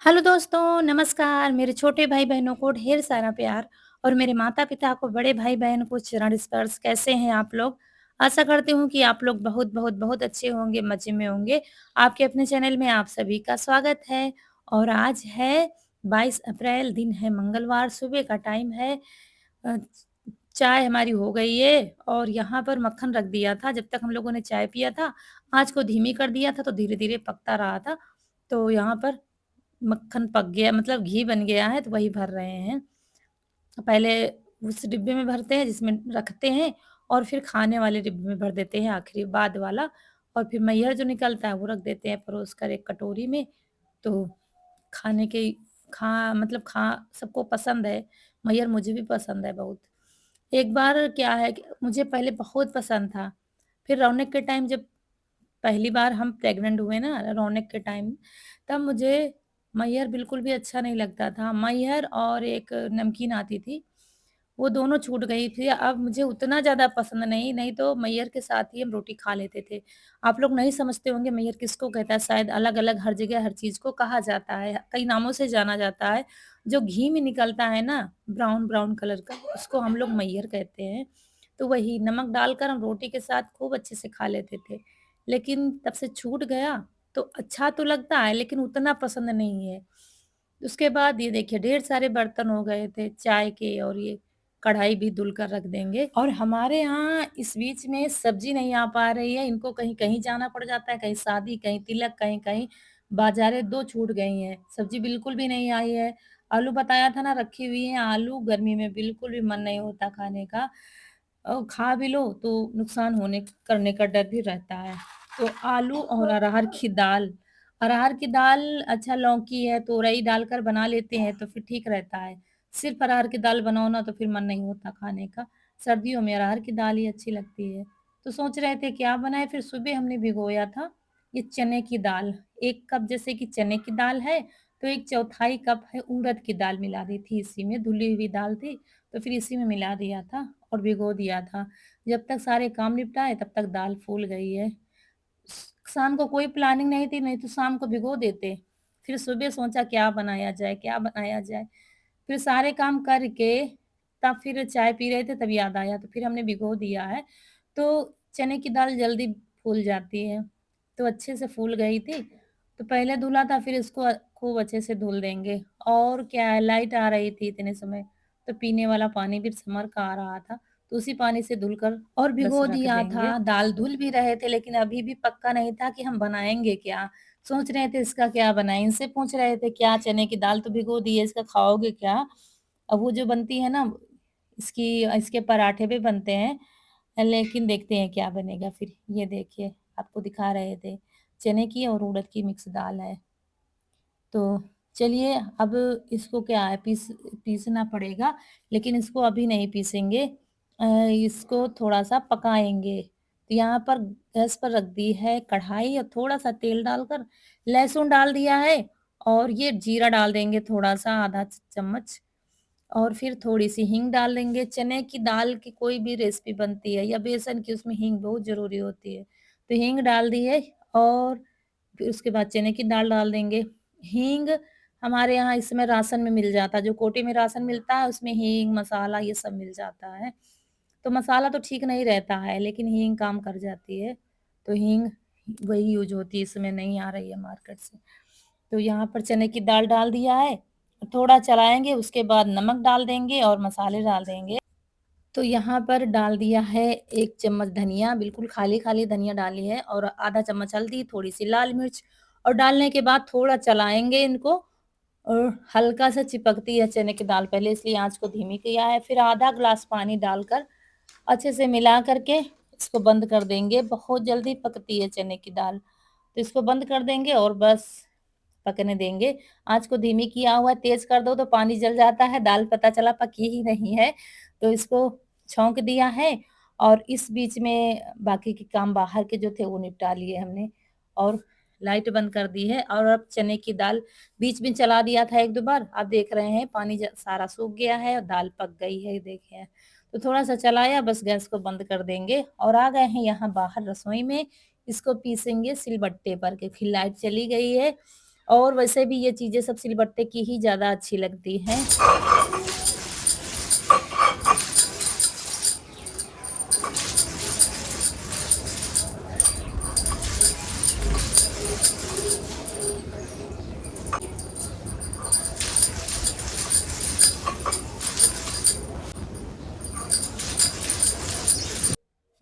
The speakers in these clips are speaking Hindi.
हेलो दोस्तों, नमस्कार। मेरे छोटे भाई-बहनों को ढेर सारा प्यार और मेरे माता-पिता को, बड़े भाई-बहन को चरण स्पर्श। कैसे हैं आप लोग? आशा करती हूँ कि आप लोग बहुत अच्छे होंगे, मज़े में होंगे। आपके अपने चैनल में आप सभी का स्वागत है और आज है 22 अप्रैल, दिन है मंगलवार, सुबह का टाइम है। अ, चाय हमारी हो गई है और यहाँ पर मक्खन रख दिया था। जब तक हम लोगों ने चाय पिया था, आँच को धीमी कर दिया था, तो धीरे-धीरे पकता रहा था। तो यहाँ पर मक्खन पक गया, मतलब घी बन गया है, तो वही भर रहे हैं। पहले उस डिब्बे में भरते हैं जिसमें रखते हैं और फिर खाने वाले डिब्बे में भर देते हैं आखिरी बाद वाला, और फिर मैहर जो निकलता है वो रख देते हैं परोस कर एक कटोरी में। तो खाने के खा मतलब खा सबको पसंद है, मैहर मुझे भी पसंद है बहुत। एक बार क्या है कि मुझे पहले बहुत पसंद था, फिर रौनक के टाइम जब पहली बार हम प्रेग्नेंट हुए ना, रौनक के टाइम, तब मुझे मैहर बिल्कुल भी अच्छा नहीं लगता था। मैहर और एक नमकीन आती थी, वो दोनों छूट गई थी। अब मुझे उतना ज़्यादा पसंद नहीं, नहीं तो मैहर के साथ ही हम रोटी खा लेते थे। आप लोग नहीं समझते होंगे मैहर किसको कहता है, शायद अलग-अलग हर जगह हर चीज़ को कहा जाता है, कई नामों से जाना जाता है। जो घी में निकलता है ना, ब्राउन-ब्राउन कलर का, उसको हम लोग मैहर कहते हैं। तो वही नमक डालकर हम रोटी के साथ खूब अच्छे से खा लेते थे। लेकिन तब से छूट गया, तो अच्छा तो लगता है लेकिन उतना पसंद नहीं है। उसके बाद ये देखिए ढेर सारे बर्तन हो गए थे चाय के, और ये कढ़ाई भी धुल कर रख देंगे। और हमारे यहाँ इस बीच में सब्जी नहीं आ पा रही है, इनको कहीं-कहीं जाना पड़ जाता है, कहीं शादी, कहीं तिलक, कहीं-कहीं बाज़ारें 2 छूट गई हैं। सब्जी बिल्कुल भी नहीं आई है। आलू बताया था ना रखी हुई हैं, आलू गर्मी में बिल्कुल भी मन नहीं होता खाने का। खा भी लो तो नुकसान होने करने का डर भी रहता है। तो आलू और अरहर की दाल, अरहर की दाल, अच्छा लौकी है, तोरई डालकर बना लेते हैं तो फिर ठीक रहता है। सिर्फ़ अरहर की दाल बनाओ ना तो फिर मन नहीं होता खाने का। सर्दियों में अरहर की दाल ही अच्छी लगती है। तो सोच रहे थे क्या बनाएँ, फिर सुबह हमने भिगोया था ये चने की दाल। 1 कप जैसे कि चने की दाल है, तो 1 चौथाई कप है उड़द की दाल मिला दी थी इसी में, धुली हुई दाल थी, तो फिर इसी में मिला दिया था और भिगो दिया था। जब तक सारे काम निपटाए तब तक दाल फूल गई है। शाम को कोई प्लानिंग नहीं थी, नहीं तो शाम को भिगो देते। फिर सुबह सोचा क्या बनाया जाए, क्या बनाया जाए? फिर सारे काम करके तब फिर चाय पी रहे थे तब याद आया, तो फिर हमने भिगो दिया है। तो चने की दाल जल्दी फूल जाती है, तो अच्छे से फूल गई थी। तो पहले धुला था, फिर इसको खूब अच्छे से धुल देंगे। और क्या है, लाइट आ रही थी इतने समय, तो पीने वाला पानी भी समर का आ रहा था, तो उसी पानी से धुलकर और बस भिगो रख दिया देंगे। था। दाल धुल भी रहे थे लेकिन अभी भी पक्का नहीं था कि हम बनाएँगे क्या? सोच रहे थे इसका क्या बनाएँ? इनसे पूछ रहे थे क्या, चने की दाल तो भिगो दी है, इसका खाओगे क्या? अब वो जो बनती है ना, इसकी इसके पराठे भी बनते हैं, लेकिन देखते हैं क्या बनेगा फिर। ये देखिए, आपको दिखा रहे थे, चने की और उड़द की मिक्स दाल है। तो चलिए अब इसको क्या है, पीसना पड़ेगा, लेकिन इसको अभी नहीं पीसेंगे। इसको थोड़ा-सा पकाएँगे। तो यहाँ पर गैस पर रख दी है कढ़ाई और थोड़ा-सा तेल डालकर लहसुन डाल दिया है, और ये जीरा डाल देंगे थोड़ा-सा, आधा चम्मच, और फिर थोड़ी-सी हींग डाल देंगे। चने की दाल की कोई भी रेसिपी बनती है या बेसन की, उसमें हींग बहुत ज़रूरी होती है। तो हींग डाल दी है और फिर उसके बाद चने की दाल डाल देंगे। हींग हमारे यहाँ इस समय राशन में मिल जाता है, जो कोटे में राशन मिलता है उसमें हींग, मसाला ये सब मिल जाता है। तो मसाला तो ठीक नहीं रहता है, लेकिन हींग काम कर जाती है। तो हींग वही यूज़ होती है, इस समय नहीं आ रही है मार्केट से। तो यहाँ पर चने की दाल डाल दिया है, थोड़ा चलाएँगे, उसके बाद नमक डाल देंगे और मसाले डाल देंगे। तो यहाँ पर डाल दिया है 1 चम्मच धनिया, बिल्कुल खाली-खाली धनिया डाली है, और आधा चम्मच हल्दी, थोड़ी-सी लाल मिर्च, और डालने के बाद थोड़ा चलाएँगे इनको, और हल्का-सा चिपकती है चने की दाल पहले, इसलिए आँच को धीमी किया है। फिर आधा ग्लास पानी डालकर अच्छे से मिला करके इसको बंद कर देंगे। बहुत जल्दी पकती है चने की दाल, तो इसको बंद कर देंगे और बस पकने देंगे। आँच को धीमी किया हुआ है, तेज़ कर दो तो पानी जल जाता है, दाल पता चला पकी ही नहीं है। तो इसको छौंक दिया है, और इस बीच में बाकी के काम बाहर के जो थे वो निपटा लिए हमने, और लाइट बंद कर दी है। और अब चने की दाल बीच में चला दिया था 1-2 बार, आप देख रहे हैं पानी सारा सूख गया है और दाल पक गई है, ये देखिए। तो थोड़ा-सा चलाया, बस गैस को बंद कर देंगे, और आ गए हैं यहाँ बाहर रसोई में। इसको पीसेंगे सिलबट्टे पर, क्योंकि लाइट चली गई है और वैसे भी ये चीज़ें सब सिलबट्टे की ही ज़्यादा अच्छी लगती हैं।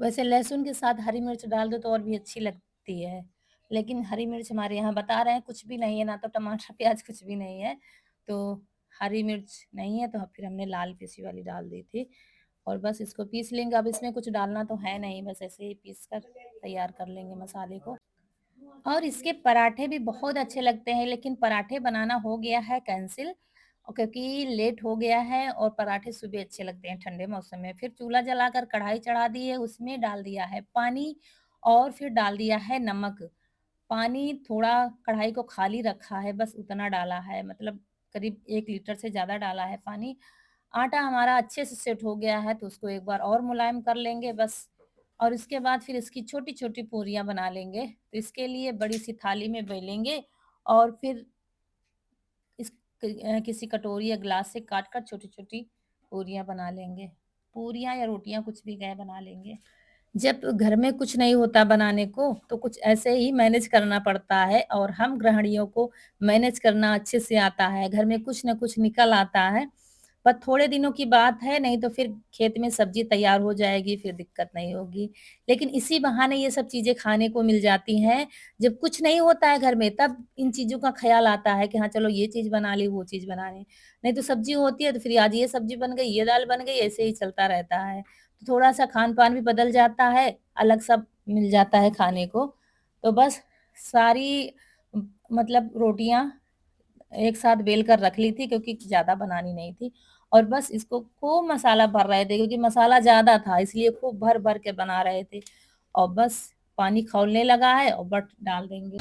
वैसे लहसुन के साथ हरी मिर्च डाल दो तो और भी अच्छी लगती है। लेकिन हरी मिर्च हमारे यहाँ बता रहे हैं कुछ भी नहीं है, ना तो टमाटर, प्याज़ कुछ भी नहीं है। तो हरी मिर्च नहीं है तो फिर हमने लाल पिसी वाली डाल दी थी और बस इसको पीस लेंगे। अब इसमें कुछ डालना तो है नहीं, बस ऐसे ही पीस कर तैयार कर लेंगे मसाले को। और इसके पराठे भी बहुत अच्छे लगते हैं, लेकिन पराठे बनाना हो गया है कैंसल क्योंकि लेट हो गया है और पराठे सुबह अच्छे लगते हैं ठंडे मौसम में। फिर चूल्हा जलाकर कढ़ाई चढ़ा दी है, उसमें डाल दिया है पानी और फिर डाल दिया है नमक। पानी थोड़ा कढ़ाई को खाली रखा है, बस उतना डाला है, मतलब करीब 1 लीटर से ज़्यादा डाला है पानी। आटा हमारा अच्छे से सेट हो गया है, तो उसको एक बार और मुलायम कर लेंगे बस। और इसके बाद फिर इसकी छोटी-छोटी पूरियाँ बना लेंगे। तो इसके लिए बड़ी-सी थाली में बेलेंगे और फिर किसी कटोरी या ग्लास से काट कर छोटी-छोटी पूरियाँ बना लेंगे। पूरियाँ या रोटियाँ कुछ भी कहें बना लेंगे। जब घर में कुछ नहीं होता बनाने को, तो कुछ ऐसे ही मैनेज करना पड़ता है और हम गृहिणियों को मैनेज करना अच्छे से आता है। घर में कुछ न कुछ निकल आता है। पर थोड़े दिनों की बात है, नहीं तो फिर खेत में सब्ज़ी तैयार हो जाएगी, फिर दिक्कत नहीं होगी। लेकिन इसी बहाने ये सब चीज़ें खाने को मिल जाती हैं। जब कुछ नहीं होता है घर में, तब इन चीज़ों का ख़्याल आता है कि हाँ, चलो ये चीज़ बना ली, वो चीज़ बना लें। नहीं तो सब्ज़ी होती है, तो फिर आज ये सब्ज़ी बन गई, ये दाल बन गई, ऐसे ही चलता रहता है। तो थोड़ा-सा खान-पान भी बदल जाता है, अलग सब मिल जाता है खाने को। तो बस सारी मतलब रोटियाँ एक साथ बेल कर रख ली थी क्योंकि ज़्यादा बनानी नहीं थी और बस इसको खूब मसाला भर रहे थे क्योंकि मसाला ज़्यादा था इसलिए खूब भर-भर के बना रहे थे और बस पानी खौलने लगा है और बस डाल देंगे।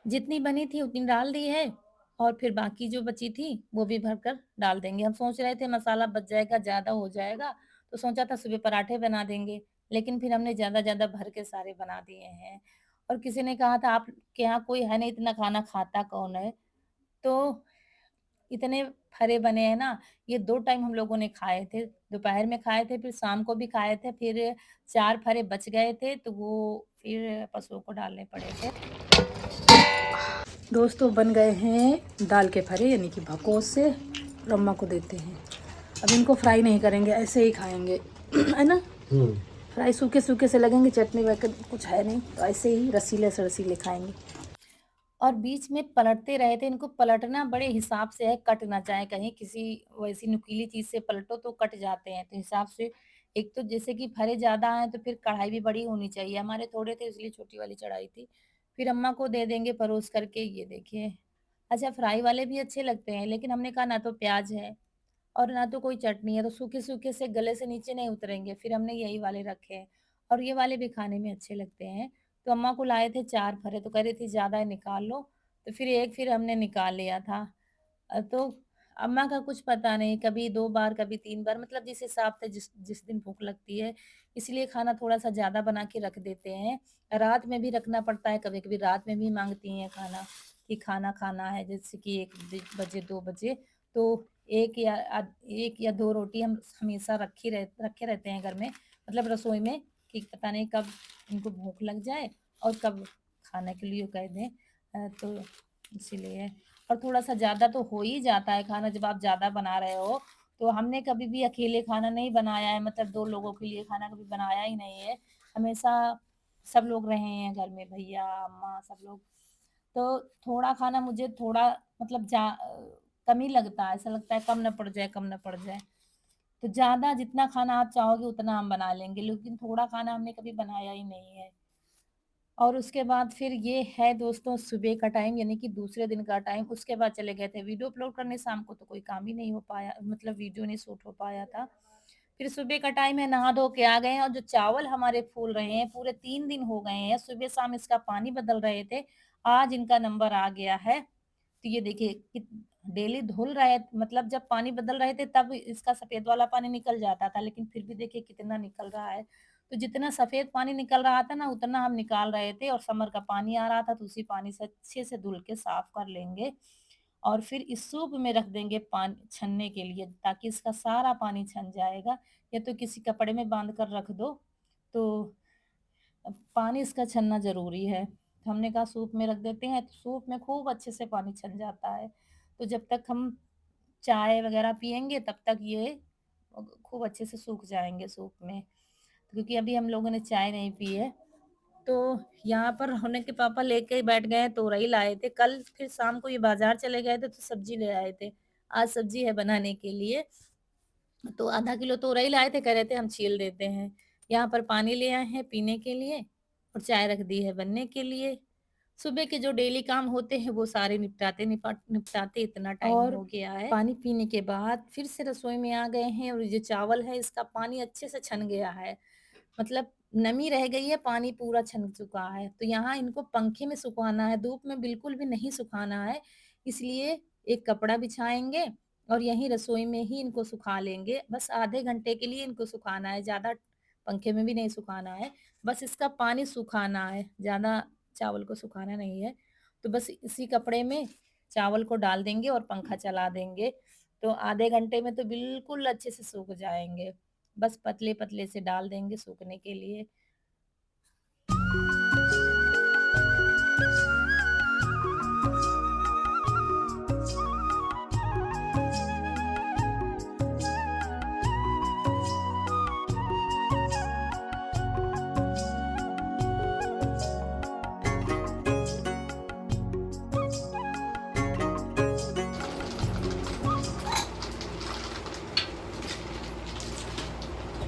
जितनी बनी थी उतनी डाल दी है और फिर बाकी जो बची थी वो भी भरकर डाल देंगे। हम सोच रहे थे मसाला बच जाएगा, ज़्यादा हो जाएगा, तो सोचा था सुबह पराठे बना देंगे, लेकिन फिर हमने ज़्यादा-ज़्यादा भर के सारे बना दिए हैं। और किसी ने कहा था आपके यहाँ कोई है नहीं इतना खाना खाता कौन है? तो इतने फरे बने हैं ना, ये 2 टाइम हम लोगों ने खाए थे। दोपहर में खाए थे, फिर शाम को भी खाए थे, फिर 4 फरे बच गए थे, तो वो फिर पशुओं को डालने पड़े थे। दोस्तों बन गए हैं दाल के फरे यानी कि भगोस से और अम्मा को देते हैं। अब इनको फ्राई नहीं करेंगे, ऐसे ही खाएँगे है ना? फ्राई सूखे-सूखे से लगेंगे, चटनी वगैरह कुछ है नहीं, तो ऐसे ही रसीले से रसीले खाएँगे। और बीच में पलटते रहे थे, इनको पलटना बड़े हिसाब से है, कट ना जाए कहीं किसी वैसी नुकीली चीज़ से पलटो तो कट जाते हैं, तो हिसाब से एक तो जैसे कि फरे ज़्यादा हैं तो फिर कढ़ाई भी बड़ी होनी चाहिए, हमारे थोड़े थे इसलिए छोटी वाली चढ़ाई थी। फिर अम्मा को दे देंगे परोस करके ये देखिए। अच्छा फ्राई वाले भी अच्छे लगते हैं, लेकिन हमने कहा ना तो प्याज़ है और ना तो कोई चटनी है, तो सूखे-सूखे से गले से नीचे नहीं उतरेंगे, फिर हमने यही वाले रखे हैं और ये वाले भी खाने में अच्छे लगते हैं। तो अम्मा को लाए थे 4 फरे, तो कह रही थी ज़्यादा है निकाल लो, तो फिर 1 फिर हमने निकाल लिया था। तो अम्मा का कुछ पता नहीं, कभी 2 बार, कभी 3 बार मतलब जिस हिसाब से जिस जिस दिन भूख लगती है, इसलिए खाना थोड़ा-सा ज़्यादा बना के रख देते हैं। रात में भी रखना पड़ता है, कभी-कभी रात में भी माँगती हैं खाना, कि खाना खाना है, जैसे कि 1 बजे, 2 बजे, तो 1 या 2 रोटी हम हमेशा रखे रहते हैं घर में, मतलब रसोई में कि पता नहीं कब इनको भूख लग जाए और कब खाने के लिए कह दें। तो इसीलिए और थोड़ा-सा ज़्यादा तो हो ही जाता है खाना जब आप ज़्यादा बना रहे हो, तो हमने कभी भी अकेले खाना नहीं बनाया है मतलब 2 लोगों के लिए खाना कभी बनाया ही नहीं है। हमेशा सब लोग रहे हैं घर में भैया, अम्मा सब लोग। तो थोड़ा खाना मुझे थोड़ा मतलब कम ही लगता है, ऐसा लगता है कम ना पड़ जाए, कम ना पड़ जाए। तो ज़्यादा जितना खाना आप चाहोगे उतना हम बना लेंगे, लेकिन थोड़ा खाना हमने कभी बनाया ही नहीं है। और उसके बाद फिर ये है दोस्तों सुबह का टाइम यानी कि दूसरे दिन का टाइम, उसके बाद चले गए थे वीडियो अपलोड करने, शाम को तो कोई काम ही नहीं हो पाया मतलब वीडियो नहीं शूट हो पाया था। फिर सुबह का टाइम है, नहा धो के आ गए हैं और जो चावल हमारे फूल रहे हैं, पूरे 3 दिन हो गए हैं, सुबह-शाम इसका पानी बदल रहे थे। आज इनका नंबर आ गया है तो ये देखिए कि डेली धुल रहे मतलब जब पानी बदल रहे थे तब इसका सफ़ेद वाला पानी निकल जाता था, लेकिन फिर भी देखिए कितना निकल रहा है। तो जितना सफ़ेद पानी निकल रहा था ना, उतना हम निकाल रहे थे और समर का पानी आ रहा था, तो उसी पानी से अच्छे से धुल के साफ कर लेंगे और फिर इस सूप में रख देंगे पानी छनने के लिए, ताकि इसका सारा पानी छन जाएगा। या तो किसी कपड़े में बाँध कर रख दो, तो पानी इसका छनना ज़रूरी है। तो हमने कहा सूप में रख देते हैं, तो सूप में खूब अच्छे से पानी छन जाता है। तो जब तक हम चाय वग़ैरह पिएँगे तब तक ये खूब अच्छे से सूख जाएँगे सूप में। क्योंकि अभी हम लोगों ने चाय नहीं पी है। तो यहाँ पर रोहन के पापा लेके बैठ गए हैं, तोरई लाए थे। कल फिर शाम को ये बाज़ार चले गए थे तो सब्ज़ी ले आए थे। आज सब्ज़ी है बनाने के लिए। तो आधा किलो तोरई लाए थे, कह रहे थे हम छील देते हैं। यहाँ पर पानी ले आए हैं पीने के लिए और चाय रख दी है बनने के लिए। सुबह के जो डेली काम होते हैं वो सारे निपटाते इतना टाइम और हो गया है। पानी पीने के बाद फिर से रसोई में आ गए हैं और ये चावल है इसका पानी अच्छे से छन गया है। मतलब नमी रह गई है, पानी पूरा छन चुका है। तो यहाँ इनको पंखे में सुखाना है, धूप में बिल्कुल भी नहीं सुखाना है। इसलिए एक कपड़ा बिछाएँगे और यहीं रसोई में ही इनको सुखा लेंगे। बस आधे घंटे के लिए इनको सुखाना है, ज़्यादा पंखे में भी नहीं सुखाना है। बस इसका पानी सुखाना है, ज़्यादा चावल को सुखाना नहीं है। तो बस इसी कपड़े में चावल को डाल देंगे और पंखा चला देंगे। तो आधे घंटे में तो बिल्कुल अच्छे से सूख जाएँगे। बस पतले-पतले से डाल देंगे सूखने के लिए।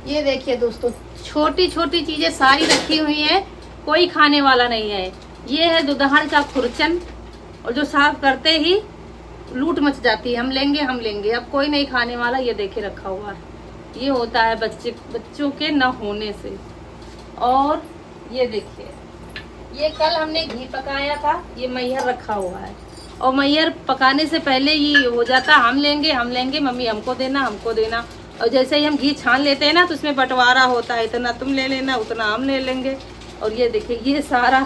ये देखिए दोस्तों, छोटी-छोटी चीज़ें सारी रखी हुई हैं, कोई खाने वाला नहीं है। ये है दुधार का खुरचन और जो साफ करते ही लूट मच जाती है, हम लेंगे, अब कोई नहीं खाने वाला। ये देखिए रखा हुआ है, ये होता है बच्चों के न होने से। और ये देखिए, ये कल हमने घी पकाया था, ये मैहर रखा हुआ है और मैहर पकाने से पहले ये हो जाता, हम लेंगे, मम्मी हमको देना, हमको देना। और जैसे ही हम घी छान लेते हैं ना, तो उसमें बंटवारा होता है, इतना तुम ले लेना, उतना हम ले लेंगे। और ये देखिए, ये सारा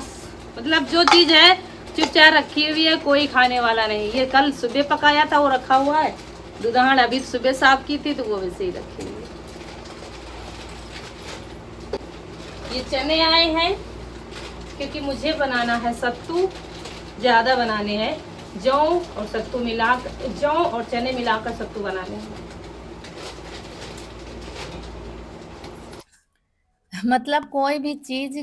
मतलब जो चीज़ है चुपचाप रखी हुई है, कोई खाने वाला नहीं। ये कल सुबह पकाया था, वो रखा हुआ है। दूधाड़ अभी सुबह साफ की थी, तो वो वैसे ही रखी हुई है। ये चने आए हैं क्योंकि मुझे बनाना है सत्तू, ज़्यादा बनाने हैं। जौ और सत्तू मिलाकर, जौ और चने मिलाकर सत्तू बनाने हैं। मतलब कोई भी चीज़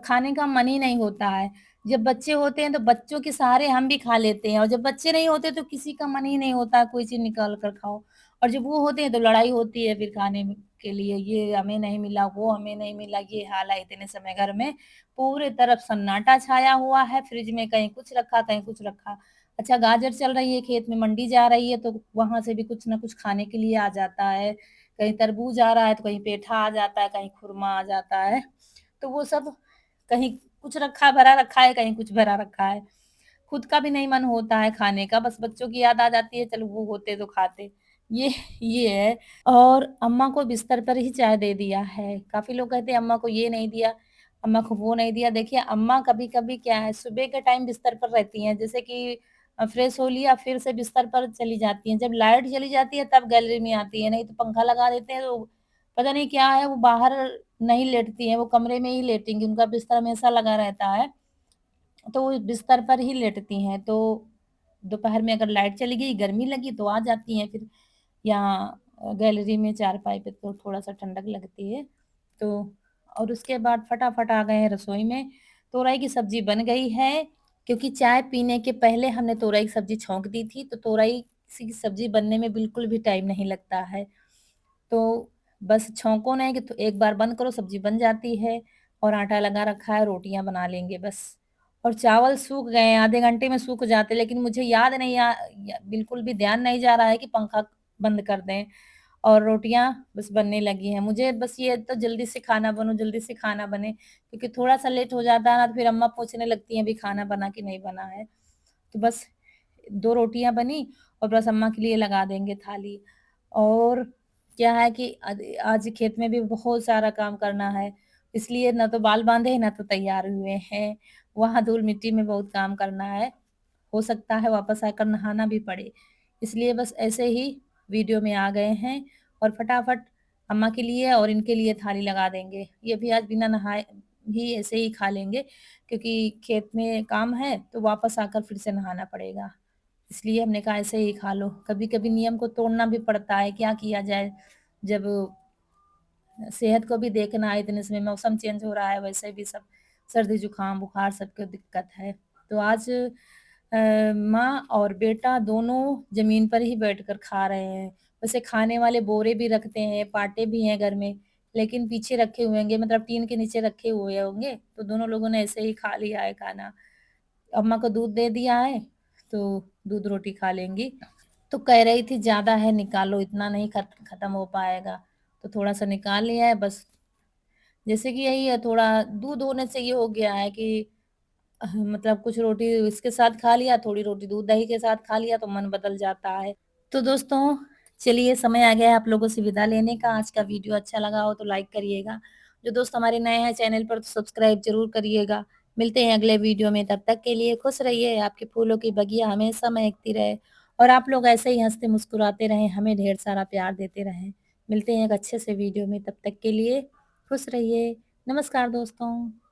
खाने का मन ही नहीं होता है। जब बच्चे होते हैं तो बच्चों के सहारे हम भी खा लेते हैं और जब बच्चे नहीं होते तो किसी का मन ही नहीं होता कोई चीज़ निकाल कर खाओ। और जब वो होते हैं तो लड़ाई होती है फिर खाने में के लिए, ये हमें नहीं मिला, वो हमें नहीं मिला, ये हाल है इतने समय घर में। पूरे तरफ सन्नाटा छाया हुआ है, फ्रिज में कहीं कुछ रखा, कहीं कुछ रखा। अच्छा गाजर चल रही है खेत में, मंडी जा रही है तो वहाँ से भी कुछ न कुछ खाने के लिए आ जाता है। कहीं तरबूज आ रहा है तो कहीं पेठा आ जाता है, कहीं खुरमा आ जाता है। तो वो सब कहीं कुछ रखा भरा रखा है, कहीं कुछ भरा रखा है। खुद का भी नहीं मन होता है खाने का, बस बच्चों की याद आ जाती है, चलो वो होते तो खाते। ये ये है। और अम्मा को बिस्तर पर ही चाय दे दिया है। काफ़ी लोग कहते हैं अम्मा को ये नहीं दिया, अम्मा को वो नहीं दिया। देखिए अम्मा कभी-कभी क्या है सुबह के टाइम बिस्तर पर रहती हैं, जैसे कि फ्रेश हो लिया फिर से बिस्तर पर चली जाती हैं। जब लाइट चली जाती है तब गैलरी में आती है, नहीं तो पंखा लगा देते हैं तो पता नहीं क्या है वो बाहर नहीं लेटती हैं, वो कमरे में ही लेटेंगी, उनका बिस्तर हमेशा लगा रहता है। तो वो बिस्तर पर ही लेटती हैं, तो दोपहर में अगर लाइट चली गई, गर्मी लगी तो आ जाती हैं फिर यहाँ गैलरी में चारपाई पे तो थोड़ा-सा ठंडक लगती है। तो और उसके बाद फटाफट आ गए हैं रसोई में, तोरई की सब्ज़ी बन गई है, क्योंकि चाय पीने के पहले हमने तोरई की सब्ज़ी छौंक दी थी, तो तोरई की सब्ज़ी बनने में बिल्कुल भी टाइम नहीं लगता है। तो बस छौंको नहीं कि तो एक बार बंद करो सब्ज़ी बन जाती है और आटा लगा रखा है, रोटियाँ बना लेंगे बस। और चावल सूख गए हैं, आधे घंटे में सूख जाते, लेकिन मुझे याद नहीं बिल्कुल भी ध्यान नहीं जा रहा है कि पंखा बंद कर दें और रोटियाँ बस बनने लगी हैं। मुझे बस ये तो जल्दी से खाना बने, क्योंकि थोड़ा-सा लेट हो जाता है ना तो फिर अम्मा पूछने लगती हैं अभी खाना बना कि नहीं बना है। तो बस 2 रोटियाँ बनी और बस अम्मा के लिए लगा देंगे थाली। और क्या है कि आज खेत में भी बहुत सारा काम करना है, इसलिए ना तो बाल बाँधे हैं, ना तो तैयार हुए हैं। वहाँ धूल-मिट्टी में बहुत काम करना है। हो सकता है वापस आकर नहाना भी पड़े। इसलिए बस ऐसे ही वीडियो में आ गए हैं और फटाफट अम्मा के लिए और इनके लिए थाली लगा देंगे। ये भी आज बिना नहाए ही ऐसे ही खा लेंगे, क्योंकि खेत में काम है तो वापस आकर फिर से नहाना पड़ेगा। इसलिए हमने कहा ऐसे ही खा लो। कभी-कभी नियम को तोड़ना भी पड़ता है, क्या किया जाए? जब सेहत को भी देखना है, इतने समय मौसम चेंज हो रहा है, वैसे भी सब सर्दी, जुकाम, बुखार सबको दिक्कत है। तो आज माँ और बेटा दोनों ज़मीन पर ही बैठकर खा रहे हैं। वैसे खाने वाले बोरे भी रखते हैं, पाटे भी हैं घर में, लेकिन पीछे रखे हुए होंगे, मतलब टीन के नीचे रखे हुए होंगे, तो दोनों लोगों ने ऐसे ही खा लिया है खाना। अम्मा को दूध दे दिया है, तो दूध रोटी खा लेंगी। तो कह रही थी ज़्यादा है निकालो, इतना नहीं खत्म हो पाएगा, तो थोड़ा-सा निकाल लिया है बस। जैसे कि यही है, थोड़ा दूध होने से ये हो गया है कि मतलब कुछ रोटी इसके साथ खा लिया, थोड़ी रोटी दूध-दही के साथ खा लिया तो मन बदल जाता है। तो दोस्तों, चलिए समय आ गया है आप लोगों से विदा लेने का। आज का वीडियो अच्छा लगा हो तो लाइक करिएगा। जो दोस्त हमारे नए हैं चैनल पर तो सब्सक्राइब ज़रूर करिएगा। मिलते हैं अगले वीडियो में, तब तक के लिए खुश रहिए, आपके फूलों की बगिया हमेशा महकती रहे और आप लोग ऐसे ही हँसते मुस्कुराते रहें, हमें ढेर सारा प्यार देते रहें। मिलते हैं एक अच्छे से वीडियो में, तब तक के लिए खुश रहिए। नमस्कार दोस्तों।